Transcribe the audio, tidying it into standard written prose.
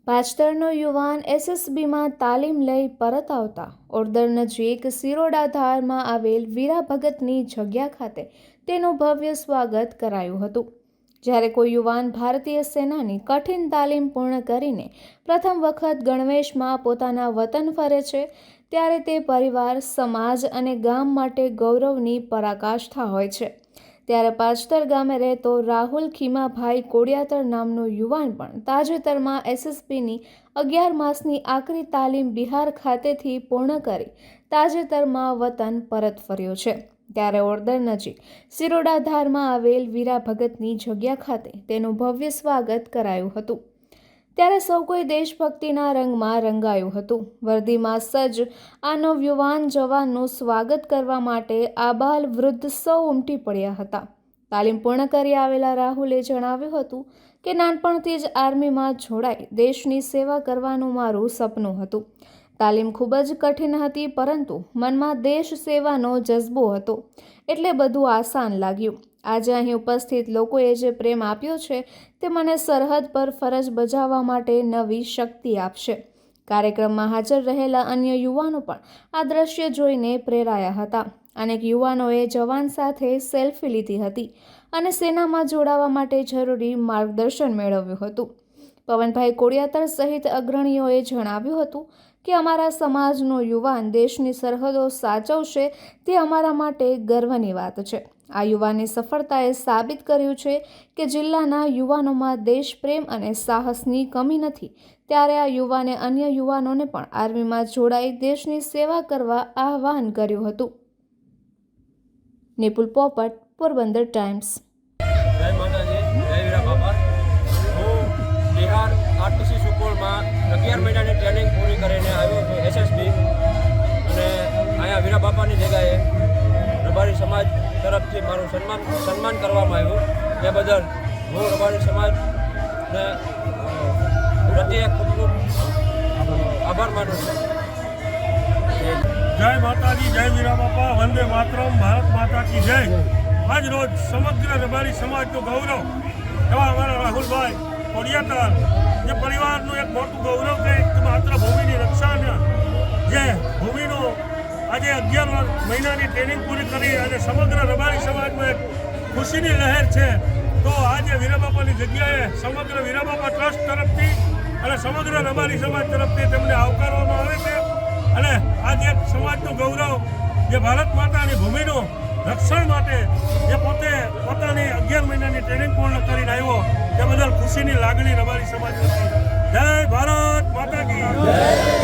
પાછતરનો યુવાન એસએસબીમાં તાલીમ લઈ પરત આવતા ઓરદર નજીક સિરોડા ધારમાં આવેલ વીરા ભગતની જગ્યા ખાતે તેનું ભવ્ય સ્વાગત કરાયું હતું। જ્યારે કોઈ યુવાન ભારતીય સેનાની કઠિન તાલીમ પૂર્ણ કરીને પ્રથમ વખત ગણવેશમાં પોતાના વતન ફરે છે ત્યારે તે પરિવાર, સમાજ અને ગામ માટે ગૌરવની પરાકાષ્ઠા હોય છે। ત્યારે પાછતર ગામે રહેતો રાહુલ ખીમાભાઈ કોડિયાતર નામનો યુવાન પણ તાજેતરમાં એસએસબીની 11 માસની આકરી તાલીમ બિહાર ખાતેથી પૂર્ણ કરી તાજેતરમાં વતન પરત ફર્યો છે। ત્યારે ઓરદર નજીક સિરોડા ધારમાં આવેલ વીરા ભગતની જગ્યા ખાતે તેનું ભવ્ય સ્વાગત કરાયું હતું। ત્યારે સૌ કોઈ દેશભક્તિના રંગમાં રંગાયું હતું। વર્દીમાં સજ્જ આ નવયુવાન જવાનનું સ્વાગત કરવા માટે આબાલ વૃદ્ધ સૌ ઉમટી પડ્યા હતા। તાલીમ પૂર્ણ કરી આવેલા રાહુલે જણાવ્યું હતું કે નાનપણથી જ આર્મીમાં જોડાઈ દેશની સેવા કરવાનું મારું સપનું હતું। તાલીમ ખૂબ જ કઠિન હતી, પરંતુ મનમાં દેશ સેવાનો જજ્બો હતો, એટલે બધું આસાન લાગ્યું। આજે અહીં ઉપસ્થિત લોકોએ જે પ્રેમ આપ્યો છે તે મને સરહદ પર ફરજ બજાવવા માટે નવી શક્તિ આપશે। કાર્યક્રમમાં હાજર રહેલા અન્ય યુવાનો પણ આ દ્રશ્ય જોઈને પ્રેરાયા હતા। અનેક યુવાનોએ જવાન સાથે સેલ્ફી લીધી હતી અને સેનામાં જોડાવા માટે જરૂરી માર્ગદર્શન મેળવ્યું હતું। પવનભાઈ કોડિયાતર સહિત અગ્રણીઓએ જણાવ્યું હતું કે અમારા સમાજનો યુવાન દેશની સરહદો સાચવશે તે અમારા માટે ગર્વની વાત છે। આ યુવાનની સફળતાએ સાબિત કર્યું છે કે જિલ્લાના યુવાનોમાં દેશપ્રેમ અને સાહસની કમી નથી। ત્યારે આ યુવાને અન્ય યુવાનોને પણ આર્મીમાં જોડાઈ દેશની સેવા કરવા આહ્વાન કર્યું હતું। નિપુલ પોપટ, પોરબંદર ટાઈમ્સ। જય માતાજી, જય વીરા બાપા। હું બિહાર આરટીસી સુપોલમાં 11 મહિનાની ટ્રેનિંગ પૂરી કરીને આવ્યો છું એસએસબી, અને અહીંયા વીરા બાપાની જગ્યાએ રબારી સમાજ તરફથી મારું સન્માન કરવામાં આવ્યું। એ બદલ હું રબારી સમાજને પ્રત્યે ખૂબ આભાર માનું છું। જય માતાજી, જય વીરા બાપા, વંદે માતરમ, ભારત માતા કી જય। આજ રોજ સમગ્ર રબારી સમાજનું ગૌરવ એવા અમારા રાહુલભાઈ કોડિયાતર, જે પરિવારનું એક મોટું ગૌરવ છે કે માત્ર ભૂમિની રક્ષાને, જે ભૂમિનો આજે 11 મહિનાની ટ્રેનિંગ પૂરી કરી અને સમગ્ર રબારી સમાજમાં એક ખુશીની લહેર છે। તો આજે વીરા બાપાની જગ્યાએ સમગ્ર વીરા બાપા ટ્રસ્ટ તરફથી અને સમગ્ર રબારી સમાજ તરફથી તેમને આવકારવામાં આવે છે। અને આજે એક સમાજનું ગૌરવ, જે ભારત માતાની ભૂમિનું રક્ષણ માટે જે પોતે પોતાની 11 મહિનાની ટ્રેનિંગ પૂર્ણ કરીને આવ્યો, તે બદલ ખુશીની લાગણી રબારી સમાજ હતી। જય ભારત માતા કી જય।